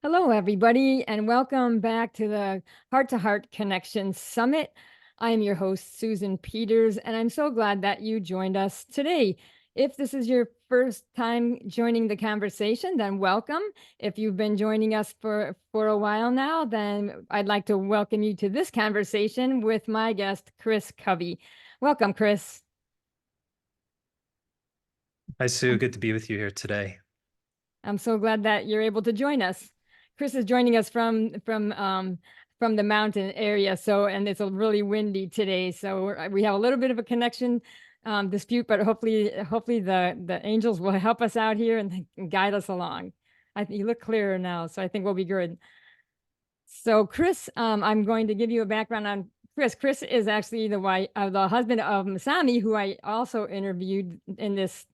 Hello, everybody, and welcome back to the Heart to Heart Connection Summit. I am your host, Susan Peters, and I'm so glad that you joined us today. If this is your first time joining the conversation, then welcome. If you've been joining us for a while now, then I'd like to welcome you to this conversation with my guest, Chris Covey. Welcome, Chris. Hi, Sue. Good to be with you here today. I'm so glad that you're able to join us. Chris is joining us from the mountain area, and it's a really windy today, so we have a little bit of a connection dispute, but hopefully the angels will help us out here and guide us along. I think you look clearer now, so I think we'll be good. So Chris, I'm going to give you a background on Chris. Chris is actually the husband of Masami, who I also interviewed in this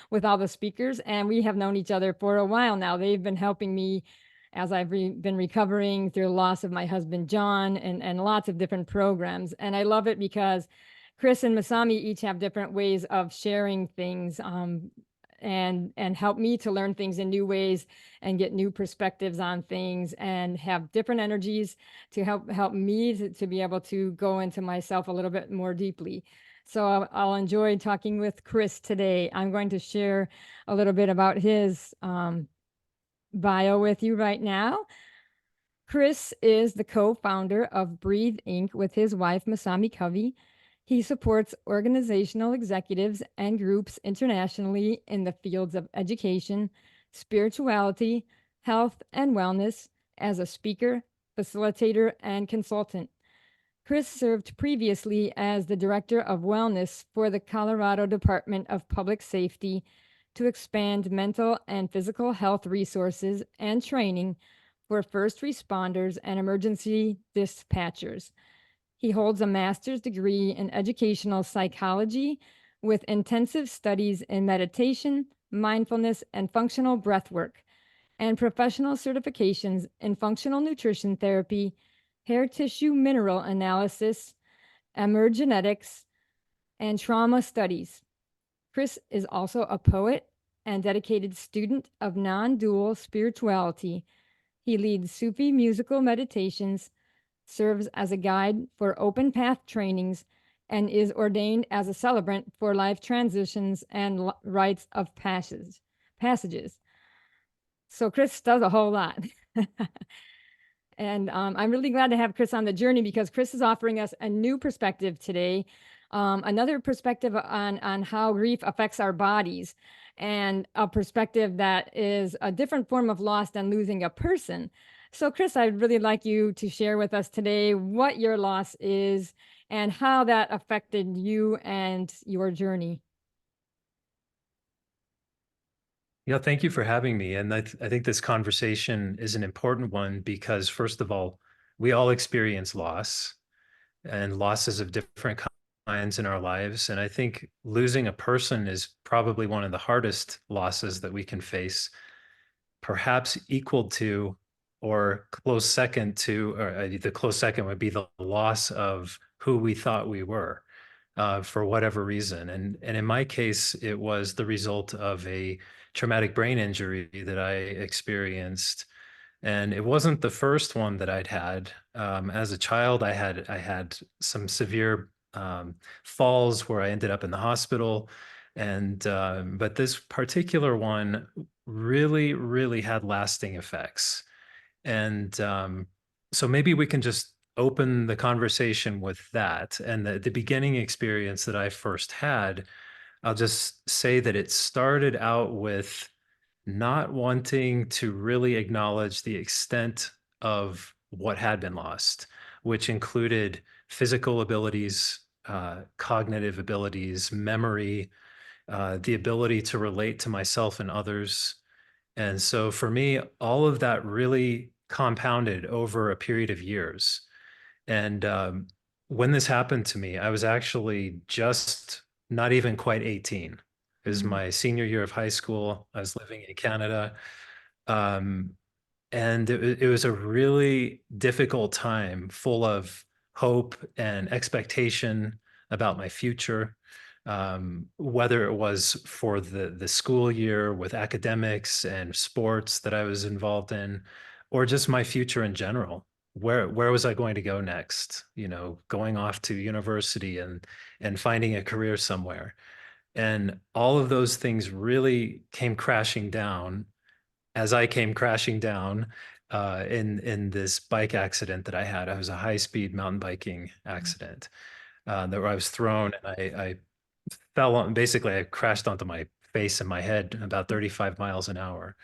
with all the speakers, and we have known each other for a while now. They've been helping me as I've been recovering through the loss of my husband, John, and lots of different programs. And I love it because Chris and Masami each have different ways of sharing things and help me to learn things in new ways and get new perspectives on things and have different energies to help me to be able to go into myself a little bit more deeply. So I'll enjoy talking with Chris today. I'm going to share a little bit about his bio with you right now. Chris is the co-founder of Breathe Inc. with his wife, Masami Covey. He supports organizational executives and groups internationally in the fields of education, spirituality, health, and wellness as a speaker, facilitator, and consultant. Chris served previously as the Director of Wellness for the Colorado Department of Public Safety to expand mental and physical health resources and training for first responders and emergency dispatchers. He holds a master's degree in educational psychology with intensive studies in meditation, mindfulness, and functional breathwork, and professional certifications in functional nutrition therapy, hair tissue mineral analysis, emergenetics, and trauma studies. Chris is also a poet and dedicated student of non-dual spirituality. He leads Sufi musical meditations, serves as a guide for open path trainings, and is ordained as a celebrant for life transitions and rites of passages. So Chris does a whole lot. And I'm really glad to have Chris on the journey because Chris is offering us a new perspective today, another perspective on how grief affects our bodies, and a perspective that is a different form of loss than losing a person. So Chris, I'd really like you to share with us today what your loss is and how that affected you and your journey. Yeah, thank you for having me. And I think this conversation is an important one because, first of all, we all experience loss and losses of different kinds in our lives. And I think losing a person is probably one of the hardest losses that we can face, perhaps equal to or close second to, or the close second would be the loss of who we thought we were. For whatever reason. And in my case, it was the result of a traumatic brain injury that I experienced. And it wasn't the first one that I'd had. As a child, I had some severe falls where I ended up in the hospital. And but this particular one really, really had lasting effects. And so maybe we can just open the conversation with that. And the beginning experience that I first had, I'll just say that it started out with not wanting to really acknowledge the extent of what had been lost, which included physical abilities, cognitive abilities, memory, the ability to relate to myself and others. And so for me, all of that really compounded over a period of years. And when this happened to me, I was actually just not even quite 18. It was my senior year of high school. I was living in Canada. Um, and it was a really difficult time full of hope and expectation about my future. whether it was for the school year with academics and sports that I was involved in, or just my future in general. Where was I going to go next? You know, going off to university and finding a career somewhere. And all of those things really came crashing down as I came crashing down in this bike accident that I had. I was a high speed mountain biking accident that where I was thrown and I fell on. Basically, I crashed onto my face and my head about 35 miles an hour.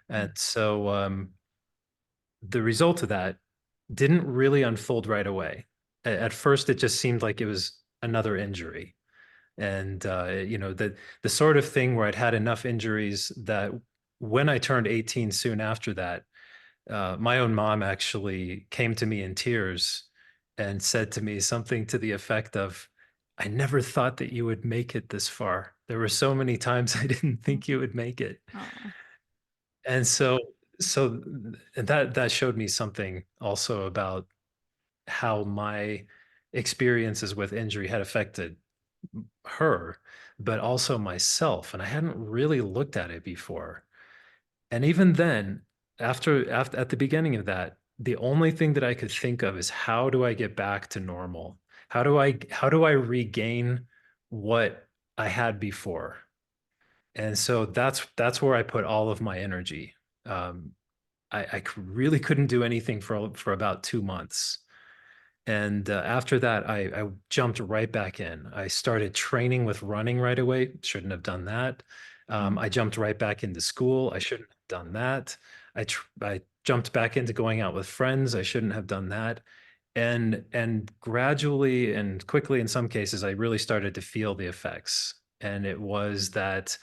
And so the result of that didn't really unfold right away. At first, it just seemed like it was another injury. And you know, the sort of thing where I'd had enough injuries that when I turned 18 soon after that, my own mom actually came to me in tears and said to me something to the effect of, I never thought that you would make it this far. There were so many times I didn't think you would make it. Oh. And so that showed me something also about how my experiences with injury had affected her, but also myself. And I hadn't really looked at it before. And even then, after at the beginning of that, the only thing that I could think of is how do I get back to normal? How do I regain what I had before? And so that's where I put all of my energy. Um, really couldn't do anything for about 2 months. And after that, I jumped right back in. I started training with running right away. Shouldn't have done that. I jumped right back into school. I shouldn't have done that. I jumped back into going out with friends. I shouldn't have done that. And gradually and quickly, in some cases, I really started to feel the effects. And it was that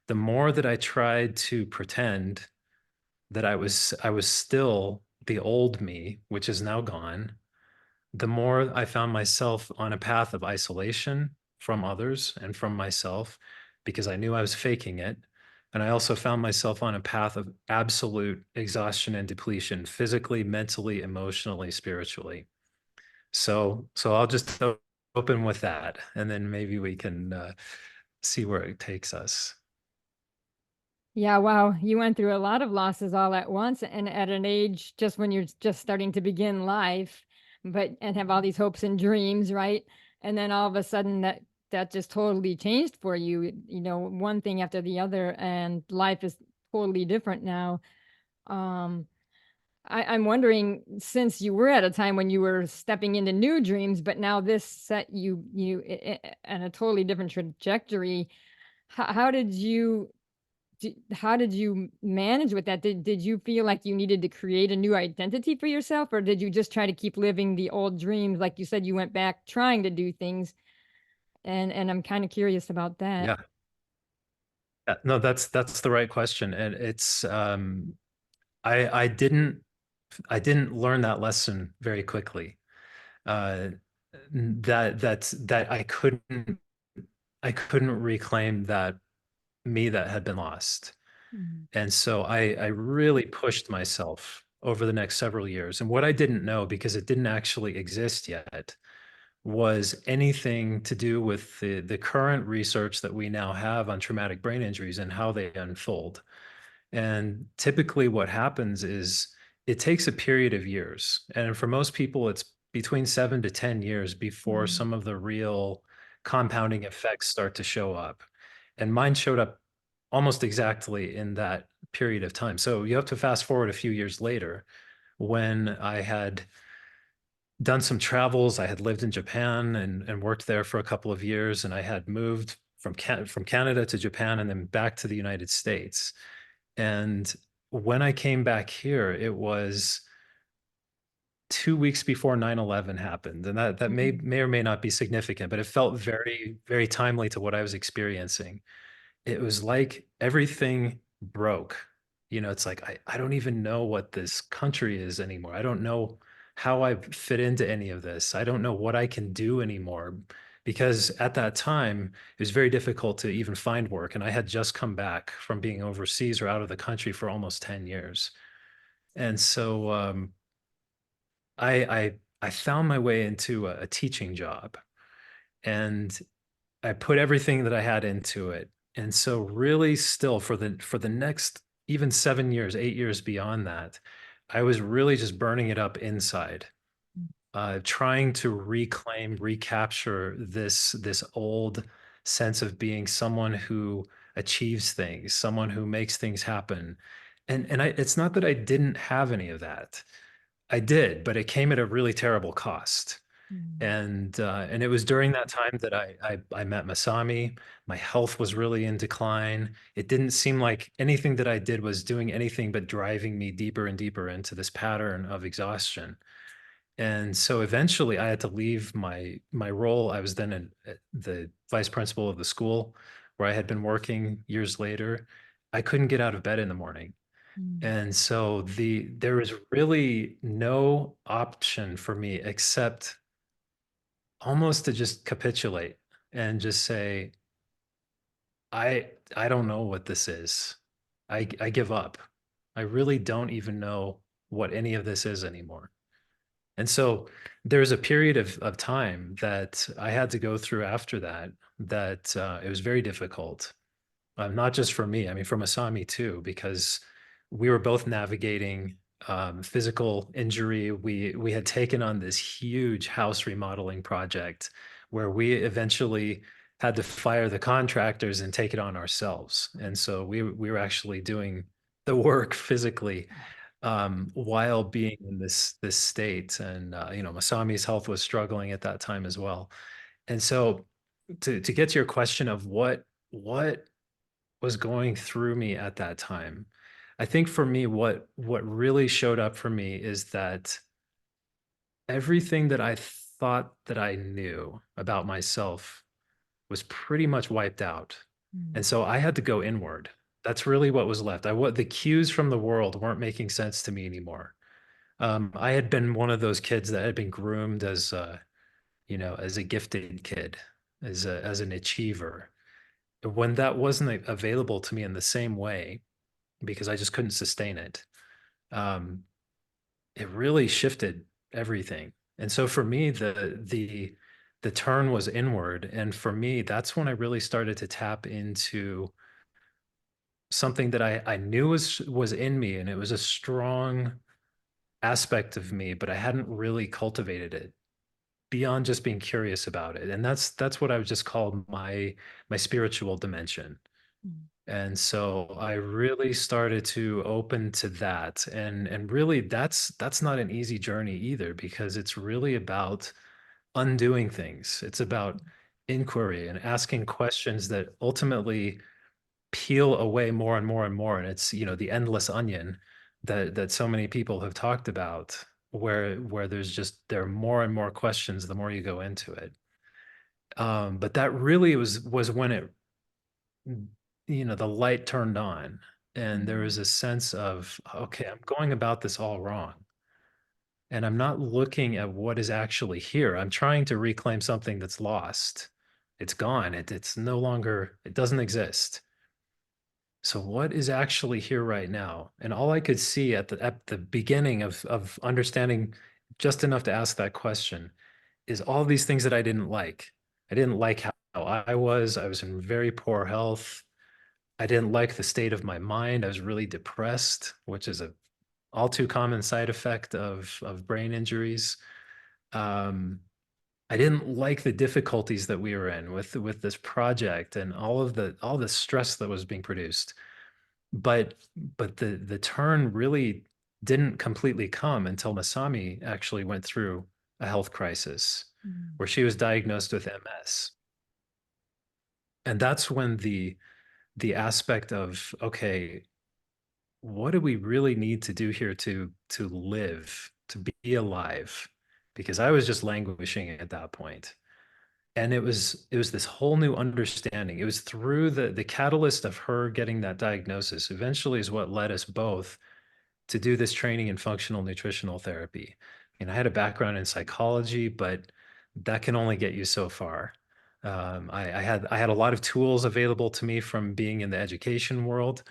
the more that I tried to pretend that I was still the old me, which is now gone, the more I found myself on a path of isolation from others and from myself because I knew I was faking it. And I also found myself on a path of absolute exhaustion and depletion, physically, mentally, emotionally, spiritually. So I'll just open with that, and then maybe we can see where it takes us. Yeah, wow. You went through a lot of losses all at once and at an age just when you're just starting to begin life, but and have all these hopes and dreams, right? And then all of a sudden that just totally changed for you, you know, one thing after the other, and life is totally different now. Um, I'm wondering, since you were at a time when you were stepping into new dreams, but now this set in a totally different trajectory. How did you how did you manage with that? Did you feel like you needed to create a new identity for yourself, or did you just try to keep living the old dreams? Like you said, you went back trying to do things, and I'm kind of curious about that. Yeah. No, that's the right question. And it's I didn't learn that lesson very quickly. Uh that I couldn't reclaim that me that had been lost. Mhm. And so I really pushed myself over the next several years. And what I didn't know, because it didn't actually exist yet, was anything to do with the current research that we now have on traumatic brain injuries and how they unfold. And typically, what happens is it takes a period of years. And for most people, it's between 7 to 10 years before Mhm. some of the real compounding effects start to show up. And mine showed up almost exactly in that period of time. So you have to fast forward a few years later when I had done some travels. I had lived in Japan and worked there for a couple of years, and I had moved from Canada to Japan and then back to the United States. And when I came back here, it was 2 weeks before 9/11 happened. And that Mhm. may or may not be significant, but it felt very, very timely to what I was experiencing. It was like everything broke. You know, it's like I don't even know what this country is anymore. I don't know how I fit into any of this. I don't know what I can do anymore because at that time it was very difficult to even find work, and I had just come back from being overseas or out of the country for almost 10 years. And so I found my way into a teaching job, and I put everything that I had into it. And so really still for the next even 7 years, 8 years beyond that, I was really just burning it up inside, trying to reclaim, recapture this old sense of being someone who achieves things, someone who makes things happen. And it's not that I didn't have any of that. I did, but it came at a really terrible cost. Mm. And it was during that time that I met Masami. My health was really in decline. It didn't seem like anything that I did was doing anything but driving me deeper and deeper into this pattern of exhaustion. And so eventually I had to leave my role. I was then the vice principal of the school where I had been working years later. I couldn't get out of bed in the morning. Mm. And so there was really no option for me except almost to just capitulate and just say, I don't know what this is. I give up. I really don't even know what any of this is anymore. And so there's a period of time that I had to go through after that, that it was very difficult. Not just for me, I mean, for Masami too, because we were both navigating physical injury. We had taken on this huge house remodeling project where we eventually had to fire the contractors and take it on ourselves. And so we were actually doing the work physically while being in this state. And you know, Masami's health was struggling at that time as well. And so to get to your question of what was going through me at that time. I think for me, what really showed up for me is that everything that I thought that I knew about myself was pretty much wiped out. And Mm. so I had to go inward. That's really what was left. What the cues from the world weren't making sense to me anymore. I had been one of those kids that had been groomed as you know, as a gifted kid, as an achiever. When that wasn't available to me in the same way, because I just couldn't sustain it. Um, it really shifted everything. And so for me, the turn was inward. And for me, that's when I really started to tap into something that I knew was in me, and it was a strong aspect of me, but I hadn't really cultivated it beyond just being curious about it. And that's what I would just call my spiritual dimension. Mm. And so I really started to open to that. And really that's not an easy journey either, because it's really about undoing things. It's about inquiry and asking questions that ultimately peel away more and more and more. And it's, you know, the endless onion that so many people have talked about, where there are more and more questions the more you go into it. But that really was when it, you know, the light turned on and there Mm. was a sense of, okay, I'm going about this all wrong. And I'm not looking at what is actually here. I'm trying to reclaim something that's lost. It's gone. It's no longer, it doesn't exist. So what is actually here right now? And all I could see at the beginning of understanding just enough to ask that question is all these things that I didn't like. I didn't like how I was. I was in very poor health. I didn't like the state of my mind. I was really depressed, which is a all too common side effect of brain injuries. Um, I didn't like the difficulties that we were in with this project and all the stress that was being produced. But the turn really didn't completely come until Masami actually went through a health crisis Mm. where she was diagnosed with MS. And that's when the aspect of, okay, what do we really need to do here to live, to be alive? Because I was just languishing at that point. And it was this whole new understanding. It was through the catalyst of her getting that diagnosis eventually is what led us both to do this training in functional nutritional therapy. And I had a background in psychology, but that can only get you so far. I had a lot of tools available to me from being in the education world,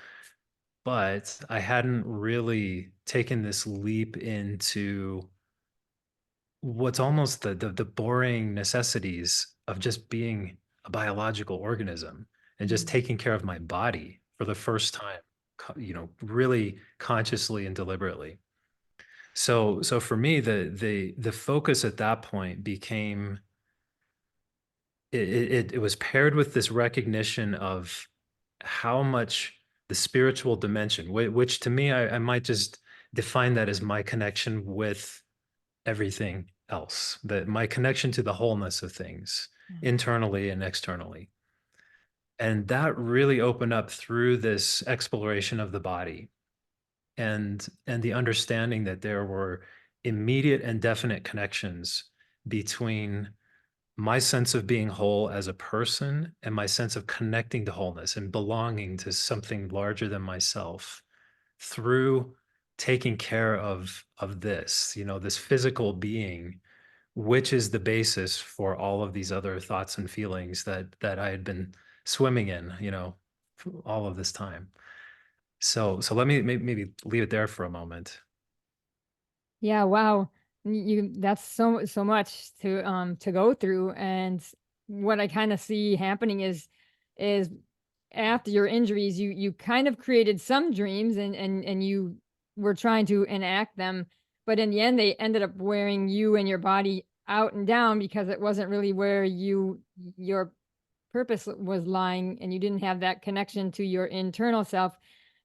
but I hadn't really taken this leap into what's almost the boring necessities of just being a biological organism and just Mm. taking care of my body for the first time, really consciously and deliberately. So for me, the focus at that point became it was paired with this recognition of how much the spiritual dimension, which to me, I might just define that as my connection with everything else, that my connection to the wholeness of things Mm. internally and externally. And that really opened up through this exploration of the body and the understanding that there were immediate and definite connections between my sense of being whole as a person and my sense of connecting to wholeness and belonging to something larger than myself through taking care of this, this physical being, which is the basis for all of these other thoughts and feelings that I had been swimming in, for all of this time. So let me maybe leave it there for a moment. Yeah, wow. You that's so much to go through. And what I kind of see happening is after your injuries, you kind of created some dreams and you were trying to enact them, but in the end they ended up wearing you and your body out and down because it wasn't really where your purpose was lying, and you didn't have that connection to your internal self.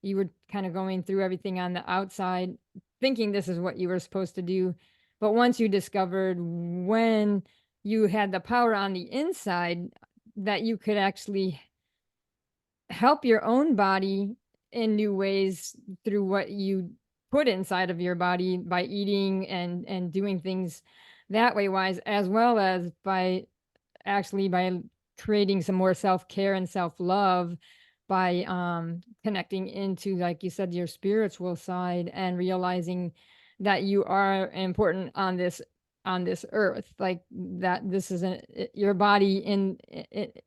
You were kind of going through everything on the outside, thinking this is what you were supposed to do. But once you discovered when you had the power on the inside that you could actually help your own body in new ways through what you put inside of your body by eating and doing things that way wise, as well as by creating some more self-care and self-love by connecting into, like you said, your spiritual side and realizing that you are important on this earth, like that this isn't your body in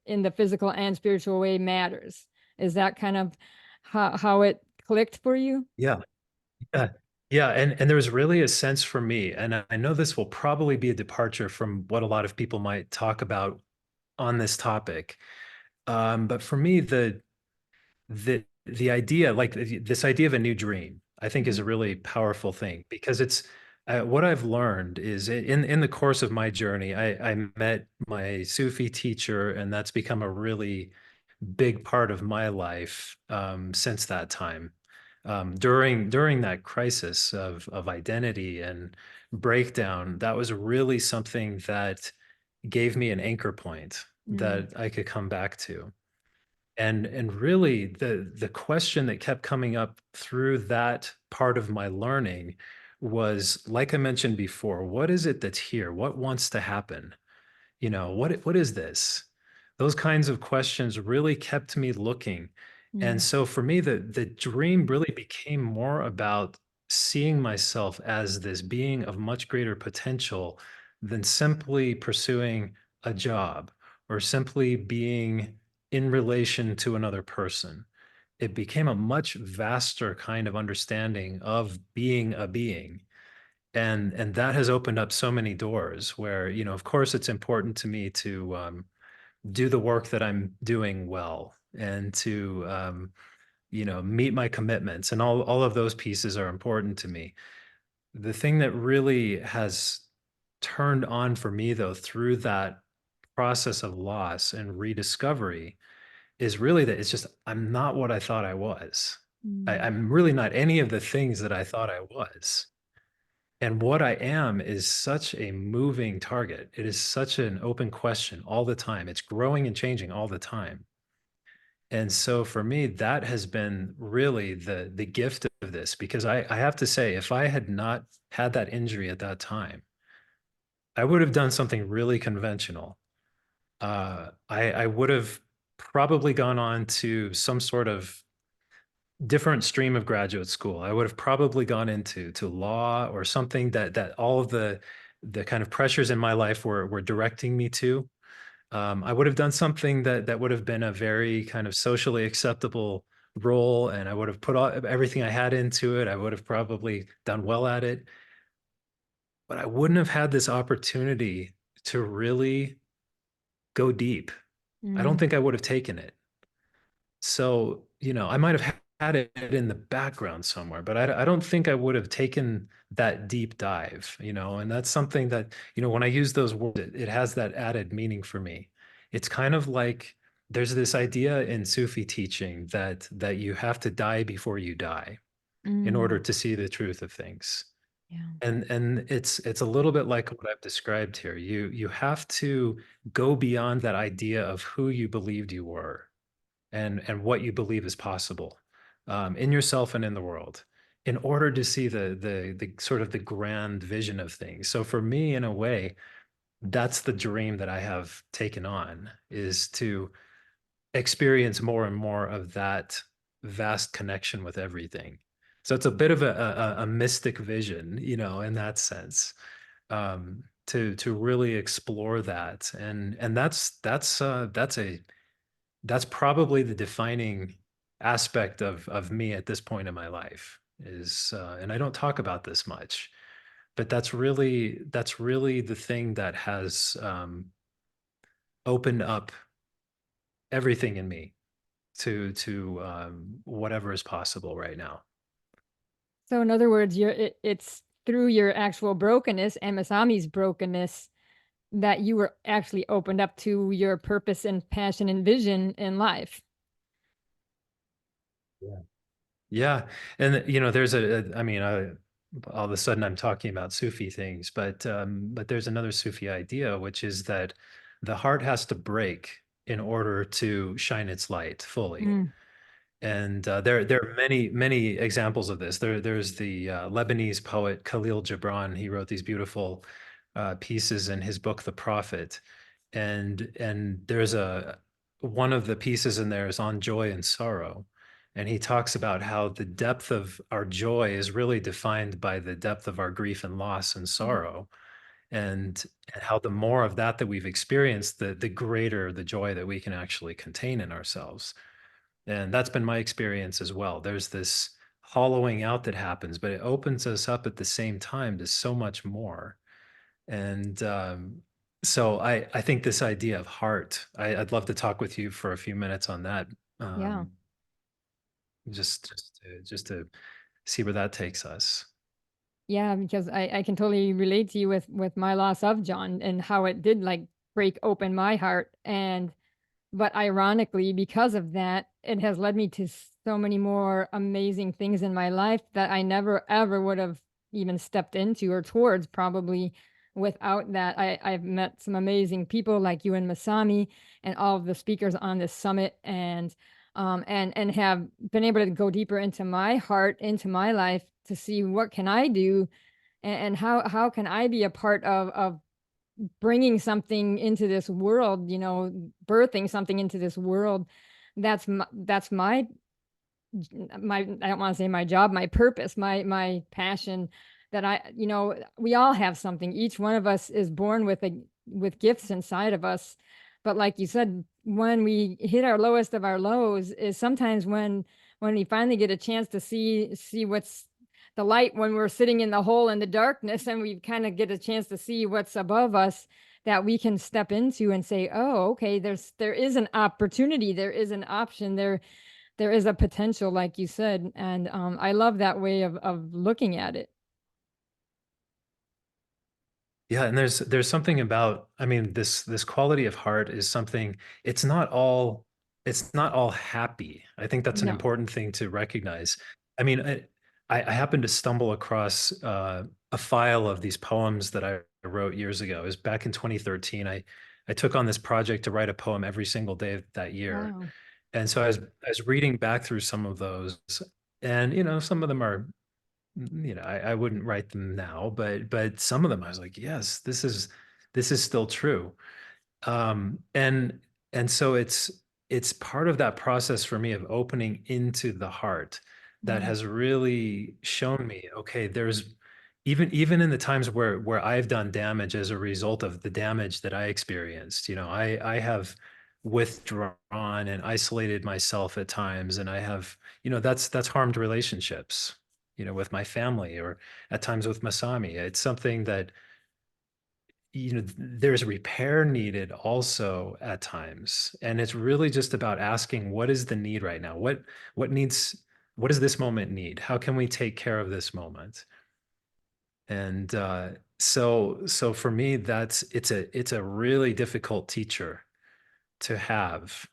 the physical and spiritual way matters. Is that kind of how it clicked for you? Yeah. Yeah. Yeah. And there was really a sense for me, and I know this will probably be a departure from what a lot of people might talk about on this topic. But for me, the idea, like this idea of a new dream, I think is Mhm. a really powerful thing because it's what I've learned is in the course of my journey, I met my Sufi teacher, and that's become a really big part of my life since that time. During that crisis of identity and breakdown, that was really something that gave me an anchor point Mm, that I could come back to. And really the question that kept coming up through that part of my learning was, like I mentioned before, what is it that's here? What wants to happen? What is this? Those kinds of questions really kept me looking. And mm, so for me, the dream really became more about seeing myself as this being of much greater potential than simply pursuing a job or simply being in relation to another person. It became a much vaster kind of understanding of being a being, and that has opened up so many doors where, of course it's important to me to do the work that I'm doing well and to meet my commitments, and all of those pieces are important to me. The thing that really has turned on for me though through that process of loss and rediscovery is really that it's just I'm not what I thought I was. mm, I'm really not any of the things that I thought I was. And what I am is such a moving target. It is such an open question all the time. It's growing and changing all the time. And so for me, that has been really the gift of this, because I have to say, if I had not had that injury at that time, I would have done something really conventional. I would have probably gone on to some sort of different stream of graduate school. I would have probably gone into law or something that all of the kind of pressures in my life were directing me to. I would have done something that would have been a very kind of socially acceptable role, and I would have put everything I had into it. I would have probably done well at it, but I wouldn't have had this opportunity to really go deep I don't Mm, think I would have taken it. So, I might have had it in the background somewhere, but I don't think I would have taken that deep dive, and that's something that, when I use those words, it has that added meaning for me. It's kind of like there's this idea in Sufi teaching that you have to die before you die in order mm, to see the truth of things. yeah. And it's a little bit like what I've described here. You have to go beyond that idea of who you believed you were and what you believe is possible in yourself and in the world in order to see the sort of the grand vision of things. So for me, in a way, that's the dream that I have taken on, is to experience more and more of that vast connection with everything. So it's a bit of a mystic vision, in that sense, to really explore that. And that's probably the defining aspect of me at this point in my life is, and I don't talk about this much, but that's really the thing that has opened up everything in me to whatever is possible right now. So in other words, it's through your actual brokenness and Masami's brokenness that you were actually opened up to your purpose and passion and vision in life. Yeah. Yeah, and there's I mean, all of a sudden I'm talking about Sufi things, but there's another Sufi idea, which is that the heart has to break in order to shine its light fully. Mm, And there are many examples of this. There's the Lebanese poet Khalil Gibran. He wrote these beautiful pieces in his book The Prophet, and there's a one of the pieces in there is on joy and sorrow, and he talks about how the depth of our joy is really defined by the depth of our grief and loss and mm, sorrow, and how the more of that we've experienced, the greater the joy that we can actually contain in ourselves. And that's been my experience as well. There's this hollowing out that happens, but it opens us up at the same time to so much more. And so I think this idea of heart, I'd love to talk with you for a few minutes on that. yeah. Um, just to see where that takes us. Yeah, because I can totally relate to you with my loss of John and how it did like break open my heart. And but ironically, because of that, it has led me to so many more amazing things in my life that I never ever would have even stepped into or towards probably without that. I've met some amazing people like you and Masami and all of the speakers on this summit and have been able to go deeper into my heart, into my life to see what can I do and how can I be a part of bringing something into this world, birthing something into this world. That's my I don't want to say my job, my purpose, my passion that we all have something. Each one of us is born with gifts inside of us. But like you said, when we hit our lowest of our lows is sometimes when we finally get a chance to see what's the light when we're sitting in the hole in the darkness and we kind of get a chance to see what's above us that we can step into and say, oh, okay, there is an opportunity, there is an option, there is a potential, like you said, and I love that way of looking at it. Yeah, and there's something about, I mean, this quality of heart is something, it's not all happy. I think that's an No. important thing to recognize. I mean, I happened to stumble across a file of these poems that I wrote years ago. It was back in 2013. I took on this project to write a poem every single day of that year. Wow. And so I was reading back through some of those, and some of them are, I wouldn't write them now, but some of them I was like, yes, this is still true. And so it's part of that process for me of opening into the heart that Mm, has really shown me, okay, there's even in the times where I've done damage as a result of the damage that I experienced, I have withdrawn and isolated myself at times, and I have, that's harmed relationships, with my family or at times with Masami. It's something that there's repair needed also at times. And it's really just about asking, what is the need right now? What needs, what does this moment need? How can we take care of this moment? And so for me, it's a really difficult teacher to have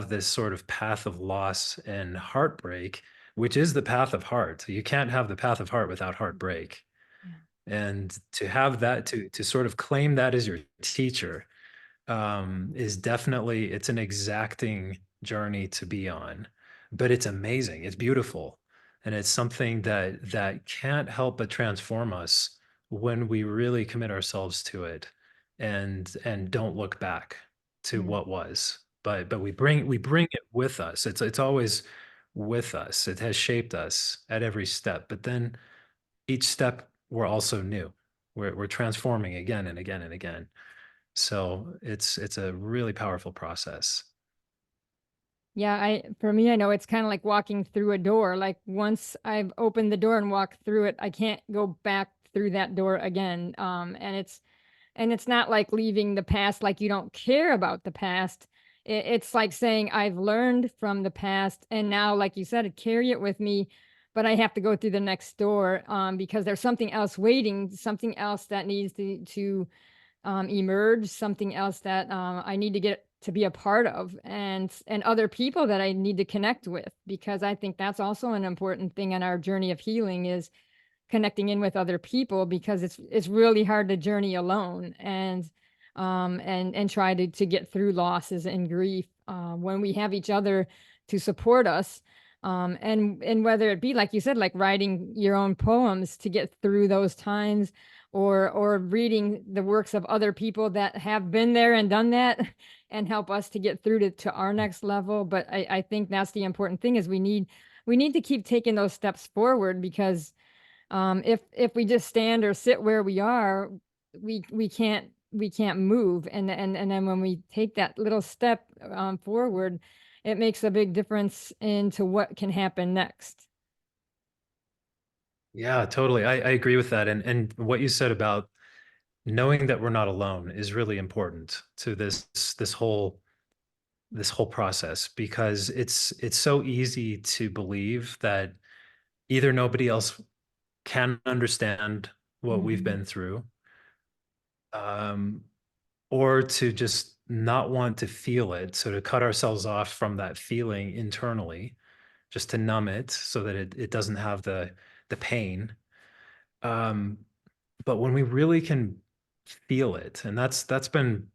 this sort of path of loss and heartbreak, which is the path of heart. So you can't have the path of heart without heartbreak. Yeah. And to have that, to sort of claim that as your teacher, is definitely, it's an exacting journey to be on, but it's amazing. It's beautiful. And it's something that can't help but transform us when we really commit ourselves to it and don't look back to Yeah. what was. But we bring it with us. It's always with us. It has shaped us at every step. But then each step we're also new. We're transforming again and again and again. So it's a really powerful process. Yeah, for me, I know it's kind of like walking through a door. Like once I've opened the door and walked through it, I can't go back through that door again. And it's not like leaving the past like you don't care about the past. It's like saying I've learned from the past and now, like you said, carry it with me, but I have to go through the next door because there's something else waiting, something else that needs to emerge, something else that I need to get to be a part of, and other people that I need to connect with, because I think that's also an important thing in our journey of healing is connecting in with other people, because it's really hard to journey alone and try to get through losses and grief when we have each other to support us. And whether it be like you said, like writing your own poems to get through those times, or reading the works of other people that have been there and done that and help us to get through to our next level. But I think that's the important thing is we need to keep taking those steps forward, because if we just stand or sit where we are, we can't move. And then when we take that little step forward, it makes a big difference into what can happen next. Yeah, totally. I agree with that. And what you said about knowing that we're not alone is really important to this whole process, because it's so easy to believe that either nobody else can understand what we've Mhm. been through, um, or to just not want to feel it. So to cut ourselves off from that feeling internally, just to numb it so that it doesn't have the pain. Um, but when we really can feel it, and that's been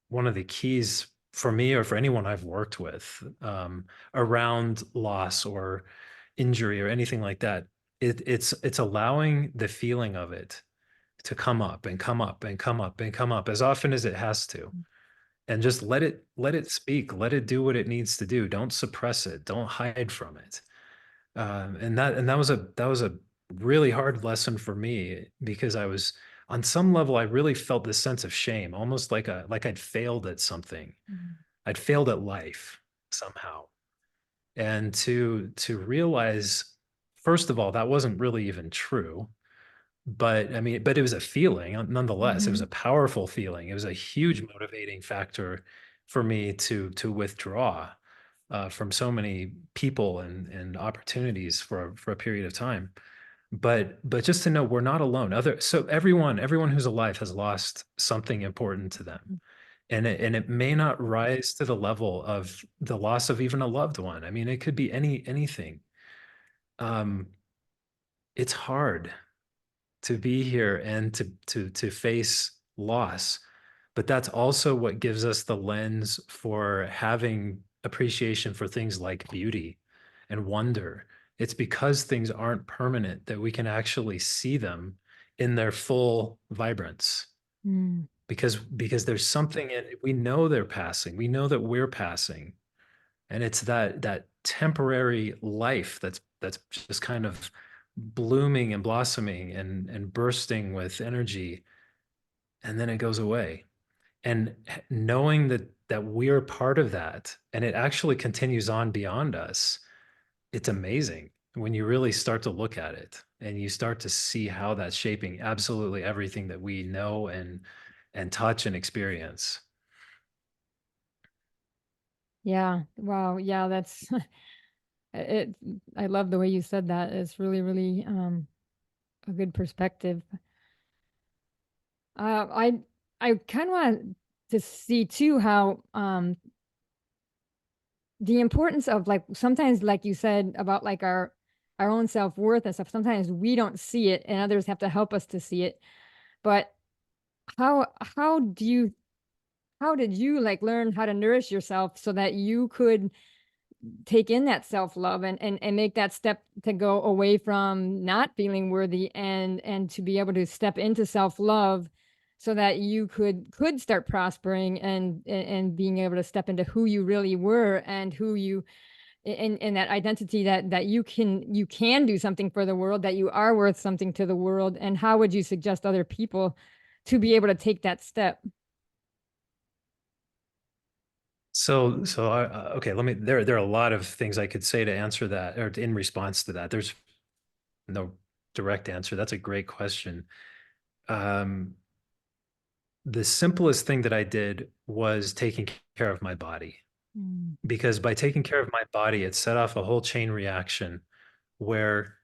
one of the keys for me or for anyone I've worked with, around loss or injury or anything like that. It's allowing the feeling of it to come up and come up and come up and come up as often as it has to, and just let it speak, let it do what it needs to do. Don't suppress it, don't hide from it. And that was a really hard lesson for me, because I was, on some level, I really felt this sense of shame, almost like I'd failed at something. Mhm. I'd failed at life somehow. And to realize, first of all, that wasn't really even true. But I mean, but it was a feeling nonetheless. It was a Mhm. powerful feeling. It was a huge motivating factor for me to withdraw from so many people and opportunities for a period of time. But just to know we're not alone. So everyone who's alive has lost something important to them, and it may not rise to the level of the loss of even a loved one. I mean, it could be anything. Um, it's hard to be here and to face loss, but that's also what gives us the lens for having appreciation for things like beauty and wonder. It's because things aren't permanent that we can actually see them in their full vibrance, Mm. because there's something in, we know they're passing, we know that we're passing, and it's that temporary life that's just kind of blooming and blossoming and bursting with energy, and then it goes away. And knowing that we're part of that, and it actually continues on beyond us, it's amazing when you really start to look at it and you start to see how that's shaping absolutely everything that we know and touch and experience. Yeah. Wow. Yeah, that's it. I love the way you said that. It's really, really a good perspective. I kind of want to see too how the importance of, like, sometimes, like you said about like our own self-worth and stuff, sometimes we don't see it and others have to help us to see it. But how do you how did you like learn how to nourish yourself so that you could take in that self-love and make that step to go away from not feeling worthy and to be able to step into self-love so that you could start prospering and being able to step into who you really were and who you in that identity that you can do something for the world, that you are worth something to the world. And how would you suggest other people to be able to take that step? Okay, there are a lot of things I could say to answer that or in response to that. There's no direct answer. That's a great question. Um, the simplest thing that I did was taking care of my body, Mm, because by taking care of my body, it set off a whole chain reaction where,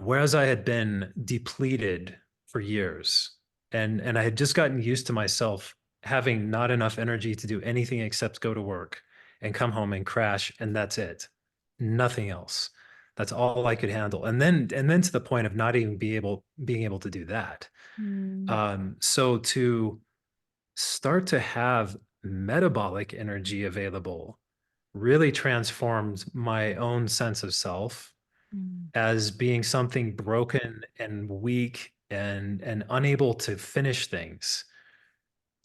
whereas I had been depleted for years and I had just gotten used to myself having not enough energy to do anything except go to work and come home and crash, and that's it. Nothing else. That's all I could handle. And then to the point of not even being able to do that. mm, So to start to have metabolic energy available really transformed my own sense of self mm, as being something broken and weak and unable to finish things,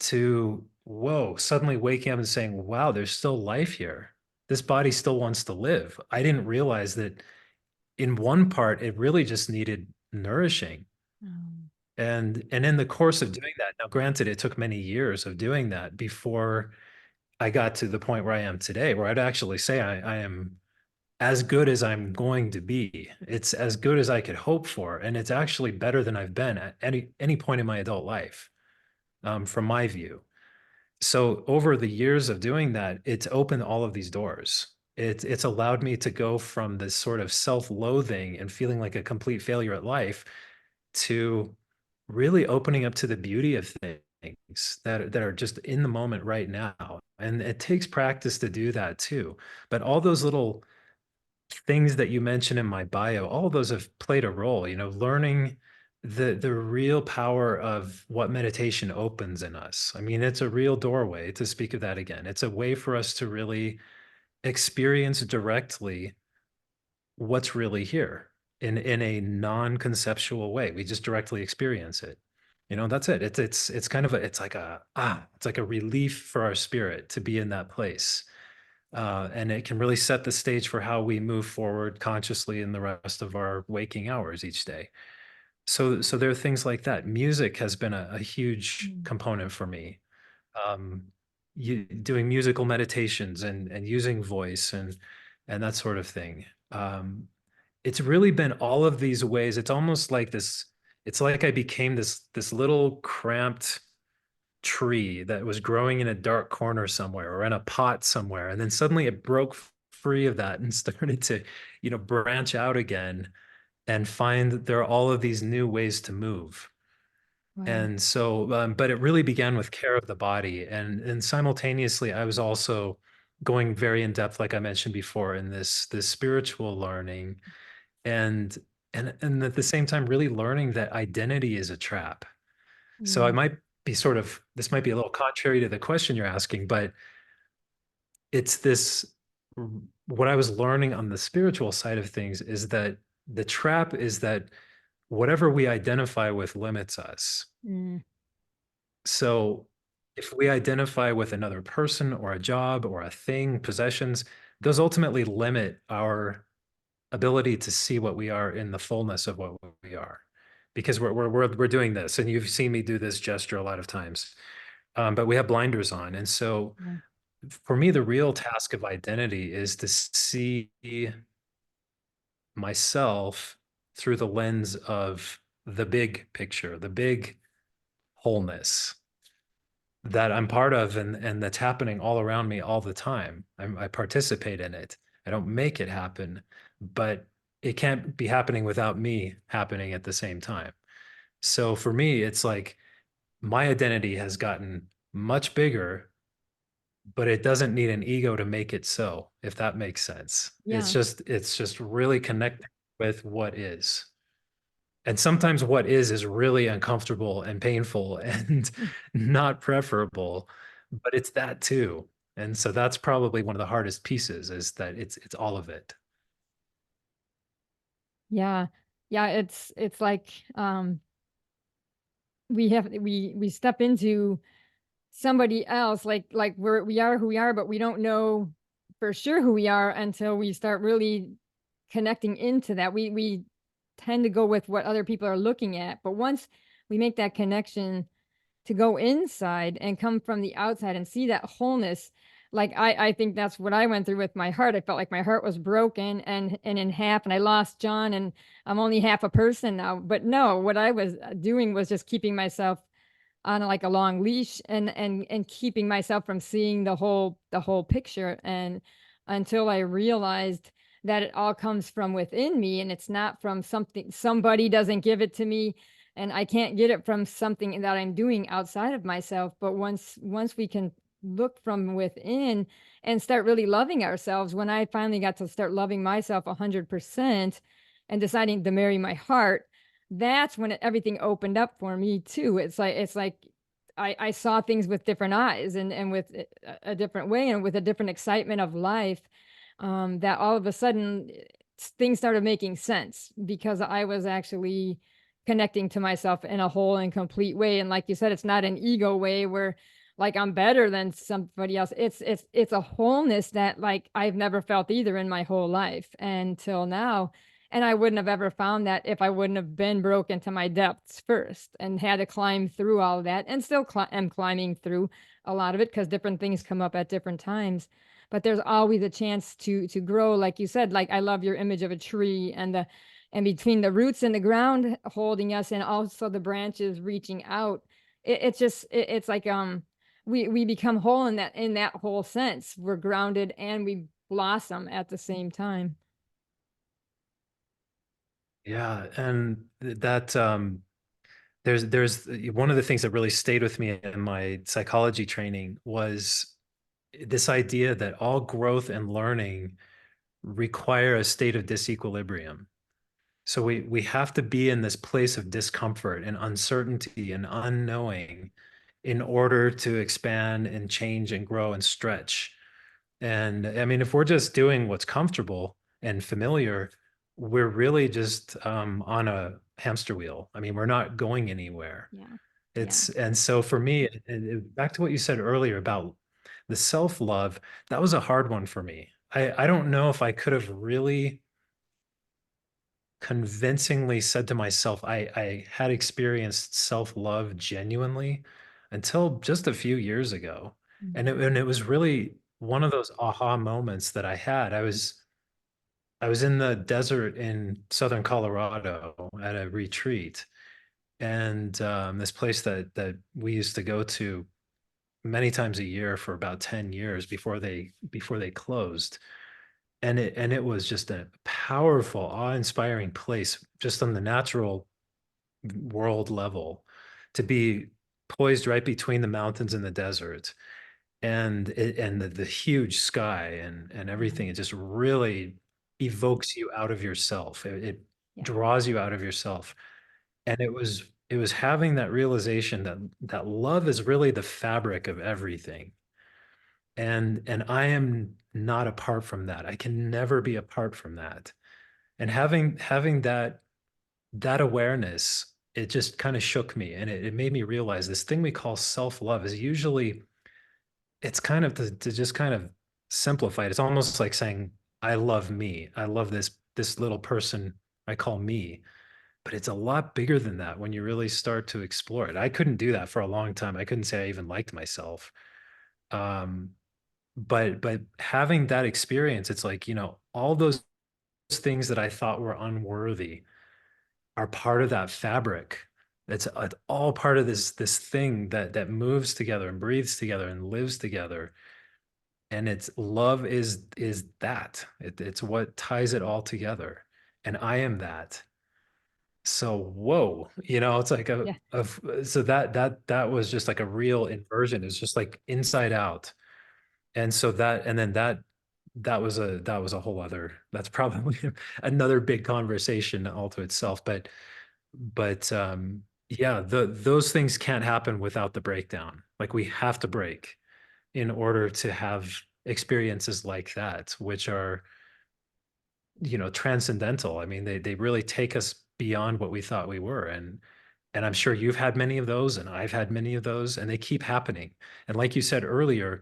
to whoa, suddenly waking up and saying, wow, there's still life here. This body still wants to live. I didn't realize that in one part it really just needed nourishing. oh, And in the course of doing that, now granted, it took many years of doing that before I got to the point where I am today, where I'd actually say I am as good as I'm going to be. It's as good as I could hope for, and it's actually better than I've been at any point in my adult life, from my view. So over the years of doing that, it's opened all of these doors. It's allowed me to go from this sort of self-loathing and feeling like a complete failure at life to really opening up to the beauty of things that are just in the moment right now. And it takes practice to do that too. But all those little things that you mentioned in my bio, all of those have played a role, learning the real power of what meditation opens in us. I mean, it's a real doorway, to speak of that again. It's a way for us to really experience directly what's really here in a non-conceptual way. We just directly experience it. That's it. It's kind of it's like a relief for our spirit to be in that place. And it can really set the stage for how we move forward consciously in the rest of our waking hours each day. So there are things like that. Music has been a huge mm, component for me. Um, doing musical meditations and using voice and that sort of thing. It's really been all of these ways. It's almost like this. It's like I became this little cramped tree that was growing in a dark corner somewhere or in a pot somewhere, and then suddenly it broke free of that and started to branch out again and find that there are all of these new ways to move. wow. And so but it really began with care of the body, and simultaneously I was also going very in depth, like I mentioned before, in this spiritual learning, and and at the same time really learning that identity is a trap. So I Mm, might be this might be a little contrary to the question you're asking, but it's this, what I was learning on the spiritual side of things is that the trap is that whatever we identify with limits us. mm, So if we identify with another person or a job or a thing, possessions, those ultimately limit our ability to see what we are in the fullness of what we are. Because we're doing this, and you've seen me do this gesture a lot of times, but we have blinders on. And so yeah. for me, the real task of identity is to see myself through the lens of the big picture, the big wholeness that I'm part of, and that's happening all around me all the time. I participate in it. I don't make it happen, but it can't be happening without me happening at the same time. So for me, it's like my identity has gotten much bigger, but it doesn't need an ego to make it so, if that makes sense. Yeah. It's just really connecting with what is. And sometimes what is really uncomfortable and painful and Mm. not preferable, but it's that too. And so that's probably one of the hardest pieces, is that it's all of it. Yeah. Yeah, it's like, we step into somebody else, like we are who we are, but we don't know for sure who we are until we start really connecting into that. We tend to go with what other people are looking at, but once we make that connection to go inside and come from the outside and see that wholeness, like I think that's what I went through with my heart. I felt like my heart was broken and in half, and I lost John, and I'm only half a person now. But no, what I was doing was just keeping myself on like a long leash and keeping myself from seeing the whole picture, and until I realized that it all comes from within me, and it's not from something somebody doesn't give it to me, and I can't get it from something that I'm doing outside of myself. But once we can look from within and start really loving ourselves, when I finally got to start loving myself 100% and deciding to marry my heart, that's when everything opened up for me too. It's like I saw things with different eyes and with a different way and with a different excitement of life. That all of a sudden things started making sense because I was actually connecting to myself in a whole and complete way. And like you said, it's not an ego way where like I'm better than somebody else. It's a wholeness that like I've never felt either in my whole life until now. And I wouldn't have ever found that if I wouldn't have been broken to my depths first and had to climb through all of that, and still am climbing through a lot of it because different things come up at different times. But there's always a chance to grow, like you said. Like I love your image of a tree and the and between the roots in the ground holding us and also the branches reaching out. It's like we become whole in that whole sense. We're grounded and we blossom at the same time. Yeah, and that there's one of the things that really stayed with me in my psychology training was this idea that all growth and learning require a state of disequilibrium. So we have to be in this place of discomfort and uncertainty and unknowing in order to expand and change and grow and stretch. And I mean, if we're just doing what's comfortable and familiar, we're really just on a hamster wheel. I mean, we're not going anywhere. Yeah. Yeah. It's and so for me, back to what you said earlier about the self-love, that was a hard one for me. I don't know if I could have really convincingly said to myself I had experienced self-love genuinely until just a few years ago. Mhm. And it was really one of those aha moments that I had. I was in the desert in southern Colorado at a retreat, and this place that we used to go to many times a year for about 10 years before they closed. And it was just a powerful, awe-inspiring place, just on the natural world level, to be poised right between the mountains and the desert, and the huge sky and Yeah. everything. It just really evokes you out of yourself. It Yeah. draws you out of yourself. And it was having that realization that love is really the fabric of everything. And I am not apart from that. I can never be apart from that. And having that awareness, it just kind of shook me, and it made me realize this thing we call self-love is usually, it's kind of to just kind of simplify it. It's almost like saying, I love me. I love this little person I call me. But it's a lot bigger than that when you really start to explore it. I couldn't do that for a long time. I couldn't say I even liked myself. Um, but having that experience, it's like, all those things that I thought were unworthy are part of that fabric It's all part of this thing that moves together and breathes together and lives together. And it's love is that. It's what ties it all together. And I am that. So whoa, it's like Yeah. so that was just like a real inversion. It's just like inside out. And so that was a whole other, that's probably another big conversation all to itself. But yeah, those things can't happen without the breakdown. Like we have to break in order to have experiences like that, which are, transcendental. I mean, they really take us beyond what we thought we were. And I'm sure you've had many of those, and I've had many of those, and they keep happening. And like you said earlier,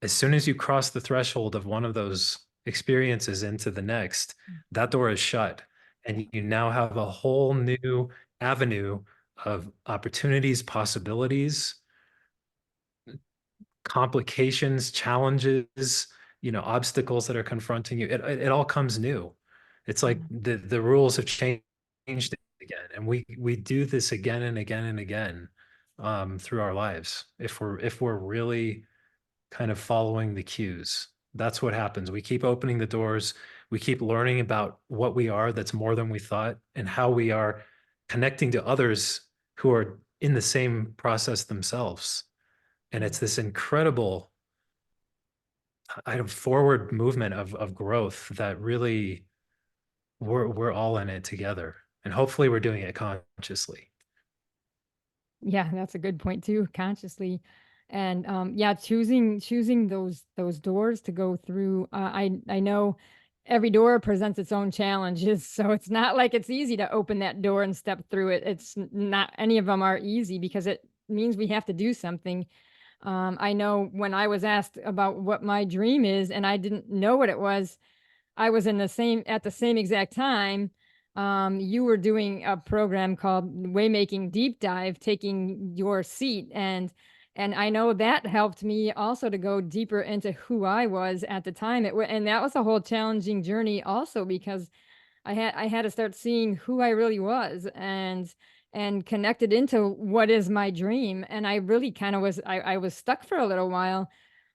as soon as you cross the threshold of one of those experiences into the next, that door is shut. And you now have a whole new avenue of opportunities, possibilities, complications, challenges, obstacles that are confronting you. It all comes new. It's like Yeah. the rules have changed again. And we do this again and again and again through our lives. If we're really kind of following the cues. That's what happens. We keep opening the doors. We keep learning about what we are that's more than we thought, and how we are connecting to others who are in the same process themselves. And it's this incredible forward movement of growth that really we're all in it together. And hopefully we're doing it consciously. Yeah, that's a good point too, consciously. And yeah, choosing those doors to go through. I know every door presents its own challenges, so it's not like it's easy to open that door and step through it. Not any of them are easy because it means we have to do something. I know when I was asked about what my dream is and I didn't know what it was, I was in the same at the same exact time. You were doing a program called Waymaking Deep Dive, taking your seat, and I know that helped me also to go deeper into who I was at the time. And that was a whole challenging journey also because I had to start seeing who I really was and connected into what is my dream. And I really kind of I was stuck for a little while,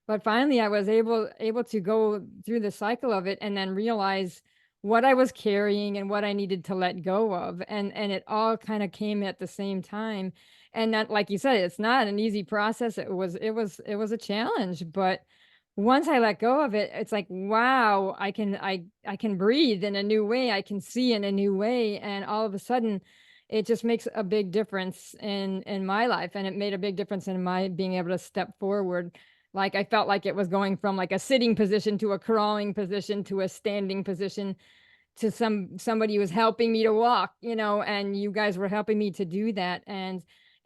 but finally I was able to go through the cycle of it and then realize what I was carrying and what I needed to let go of. And it all kind of came at the same time. And that, like you said, it's not an easy process. It was a challenge, but once I let go of it, it's like, wow, I can breathe in a new way. I can see in a new way. And all of a sudden it just makes a big difference in my life. And it made a big difference in my being able to step forward. Like I felt like it was going from like a sitting position to a crawling position to a standing position to somebody who was helping me to walk, and you guys were helping me to do that. And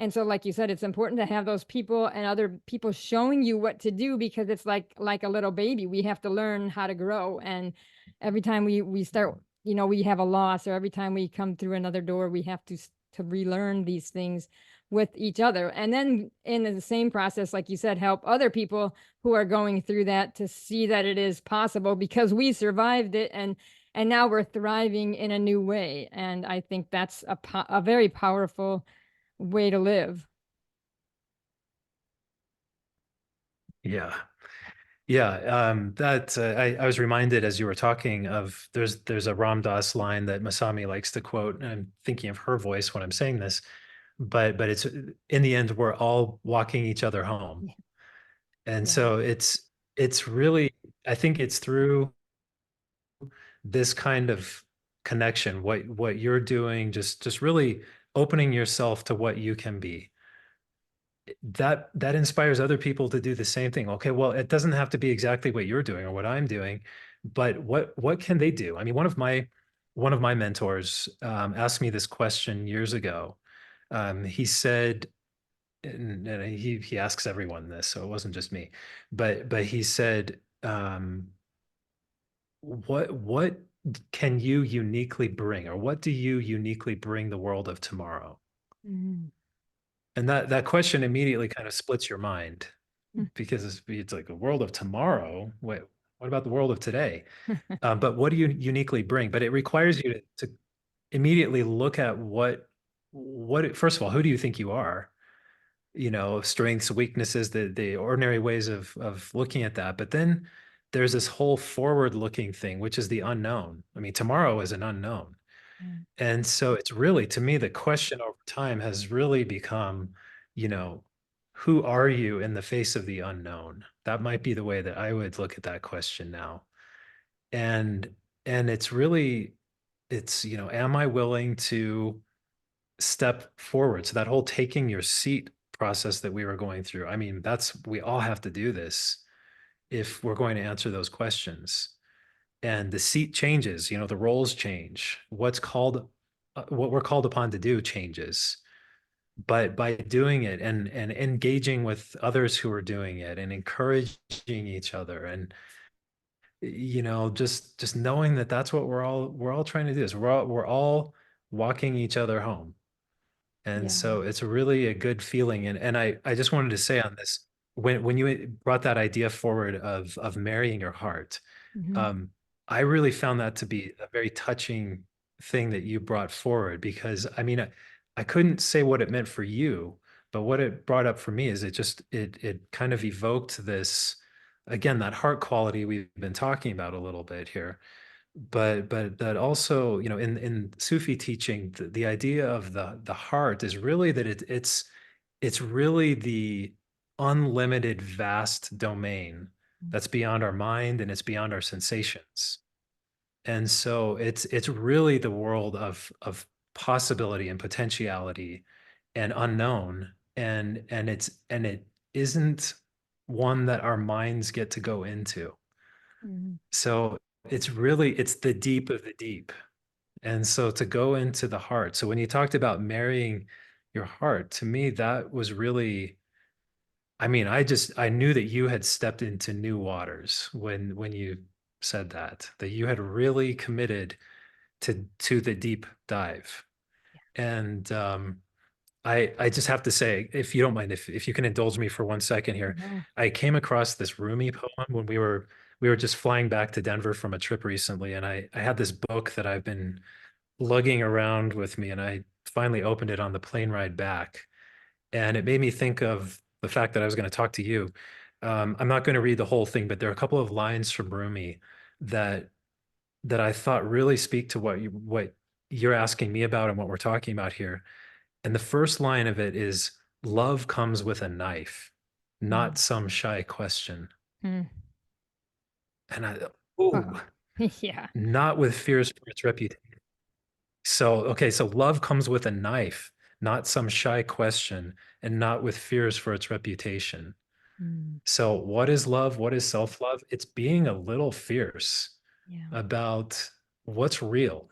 so like you said, it's important to have those people and other people showing you what to do because it's like a little baby. We have to learn how to grow. And every time we start, we have a loss, or every time we come through another door, we have to relearn these things with each other. And then in the same process, like you said, help other people who are going through that to see that it is possible because we survived it, and now we're thriving in a new way. And I think that's a very powerful way to live. Yeah. Yeah, that I was reminded as you were talking of there's a Ram Dass line that Masami likes to quote, and I'm thinking of her voice when I'm saying this, but it's in the end we're all walking each other home. Yeah. And Yeah. so it's really, I think it's through this kind of connection, what you're doing, just really opening yourself to what you can be, that inspires other people to do the same thing. Okay, well, it doesn't have to be exactly what you're doing or what I'm doing, but what can they do? I mean, one of my mentors asked me this question years ago. He said, and he asks everyone this, so it wasn't just me, but he said, what can you uniquely bring, or what do you uniquely bring the world of tomorrow? Mhm. And that question immediately kind of splits your mind, Mm. because it's like a world of tomorrow. What about the world of today? But what do you uniquely bring? But it requires you to immediately look at first of all, who do you think you are? You know, strengths, weaknesses, the ordinary ways of looking at that. But then there's this whole forward looking thing, which is the unknown. I mean, tomorrow is an unknown. Mm. And so it's really, to me, the question over time has really become, you know, who are you in the face of the unknown? That might be the way that I would look at that question now. And it's really, it's, you know, am I willing to step forward? So that whole taking your seat process that we were going through, I mean, that's, we all have to do this if we're going to answer those questions. And the seat changes, you know, the roles change. What we're called upon to do changes. But by doing it and engaging with others who are doing it and encouraging each other, and you know, just knowing that that's what we're all trying to do, is we're all walking each other home. And Yeah. so it's really a good feeling. And I just wanted to say on this, when you brought that idea forward of marrying your heart, Mhm. um, I really found that to be a very touching thing that you brought forward, because I mean, I couldn't say what it meant for you, but what it brought up for me is it kind of evoked this, again, that heart quality we've been talking about a little bit here. But that also, you know, in Sufi teaching, the idea of the heart is really that it's really the unlimited vast domain Mm. that's beyond our mind and it's beyond our sensations. And so it's really the world of possibility and potentiality and unknown. And it isn't one that our minds get to go into. Mhm. So it's the deep of the deep. And so to go into the heart. So when you talked about marrying your heart, to me, that was really, I mean, I knew that you had stepped into new waters when you said that you had really committed to the deep dive. And I just have to say, if you don't mind, if you can indulge me for 1 second here, No. I came across this Rumi poem when we were just flying back to Denver from a trip recently, and I had this book that I've been lugging around with me, and I finally opened it on the plane ride back, and it made me think of the fact that I was going to talk to you. I'm not going to read the whole thing, but there are a couple of lines from Rumi that I thought really speak to what you're asking me about and what we're talking about here. And the first line of it is, love comes with a knife, Mm. not some shy question. Mm. And ooh, Wow. Yeah. not with fears for its reputation. So, okay, so love comes with a knife, not some shy question, and not with fears for its reputation. Mm. So, what is love? What is self-love? It's being a little fierce Yeah. about what's real.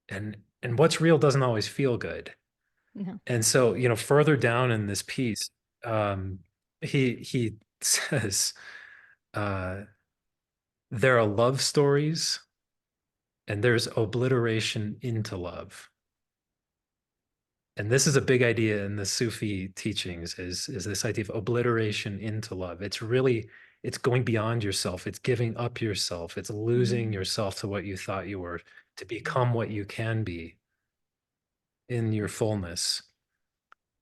And what's real doesn't always feel good. No. And so, you know, further down in this piece, um, he says, uh, there are love stories and there's obliteration into love. And this is a big idea in the Sufi teachings, is this idea of obliteration into love. It's really, it's going beyond yourself. It's giving up yourself. It's losing Mm. yourself to what you thought you were, to become what you can be in your fullness.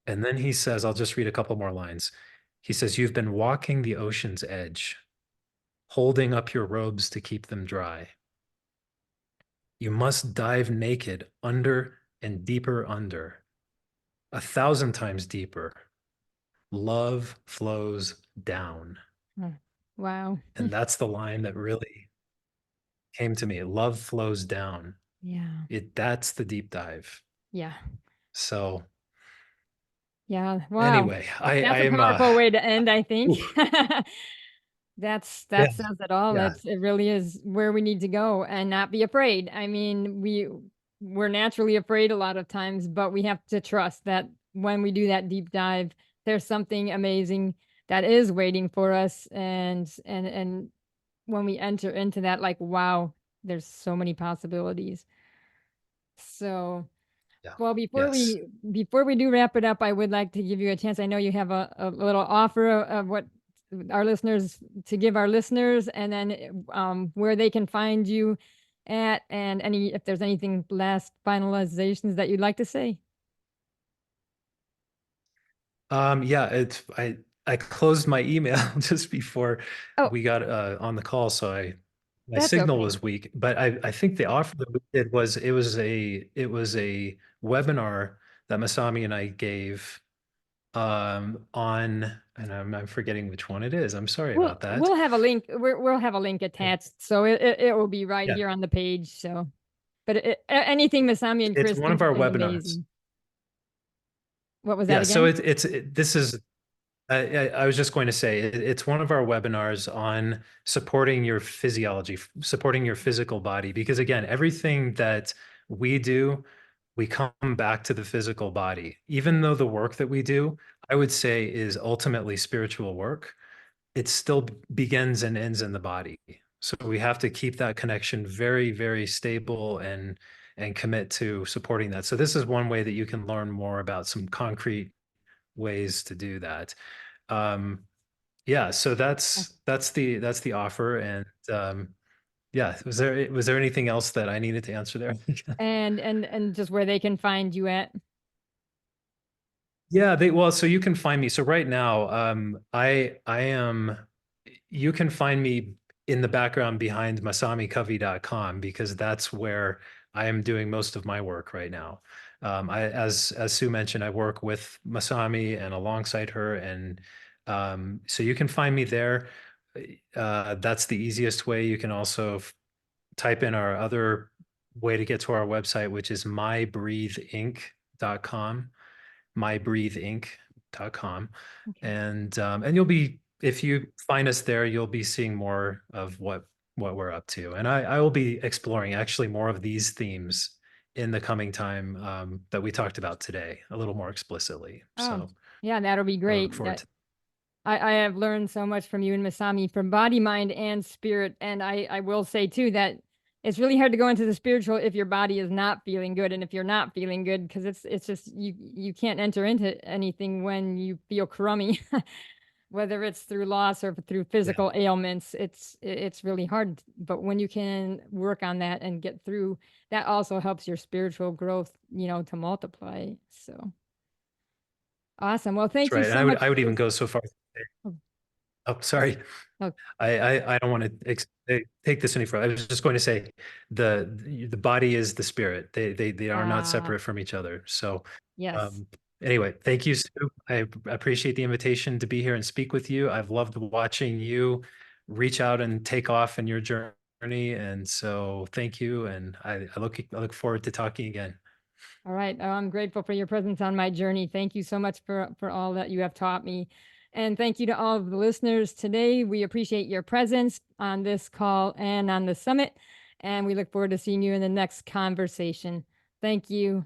And then he says, I'll just read a couple more lines. He says, you've been walking the ocean's edge, holding up your robes to keep them dry. You must dive naked under and deeper under, 1,000 times deeper. Love flows down. Mm. Wow. And that's the line that really came to me. Love flows down. Yeah. That's the deep dive. Yeah. So Yeah. Wow. anyway, That's a I'm powerful way to end, I think. oof, That yeah, says it all. yeah. It really is where we need to go and not be afraid. I mean, we're naturally afraid a lot of times, but we have to trust that when we do that deep dive, there's something amazing that is waiting for us. And when we enter into that, like, wow, there's so many possibilities. So Yeah. well, Yes. before we do wrap it up, I would like to give you a chance. I know you have a little offer of what our listeners to give our listeners, and then where they can find you at, and any if there's anything last finalizations that you'd like to say. Yeah, I closed my email just before Oh, we got on the call, so my that's signal okay. was weak. But I think the offer that we did was it was a webinar that Masami and I gave on, and I'm forgetting which one it is. I'm sorry We'll about that. we'll have a link. We'll have a link attached, so it will be right Yeah, here on the page. So, but anything Masami and it's Chris one think of is our going to be webinars. amazing. What was that Yeah, so again? this is I was just going to say it's one of our webinars on supporting your physiology, supporting your physical body, because again, everything that we do, we come back to the physical body. Even though the work that we do, I would say is ultimately spiritual work, it still begins and ends in the body. So we have to keep that connection very, very stable and commit to supporting that. So this is one way that you can learn more about some concrete ways to do that. Um, yeah, so that's the offer. And yeah, was there anything else that I needed to answer there? And just where they can find you at. Yeah, well, so you can find me. So right now, I am you can find me in the background behind masamicovey.com because that's where I am doing most of my work right now. As Sue mentioned, I work with Masami and alongside her, and so you can find me there. That's the easiest way. You can also type in our other way to get to our website, which is mybreatheinc.com, mybreatheinc.com. Okay. And you'll be, if you find us there, you'll be seeing more of what we're up to. And I will be exploring actually more of these themes in the coming time that we talked about today, a little more explicitly. Oh, So yeah, that'll be I look great. forward to. I have learned so much from you and Masami from body, mind, and spirit. And I will say too that it's really hard to go into the spiritual if your body is not feeling good. And if you're not feeling good, because it's just you can't enter into anything when you feel crummy, whether it's through loss or through Yeah, physical ailments. It's really hard. But when you can work on that and get through, that also helps your spiritual growth, to multiply. So awesome. Well, that's thank you right. And so much, I would even Chris. go so far as to say, Oh, oh, sorry. oh, I don't want to take this any further. I was just going to say the body is the spirit. They are not ah, separate from each other. So yes. um, anyway, thank you, Sue. I appreciate the invitation to be here and speak with you. I've loved watching you reach out and take off in your journey. And so thank you. And I look forward to talking again. All right. Oh, I'm grateful for your presence on my journey. Thank you so much for all that you have taught me. And thank you to all of the listeners today. We appreciate your presence on this call and on the summit. And we look forward to seeing you in the next conversation. Thank you.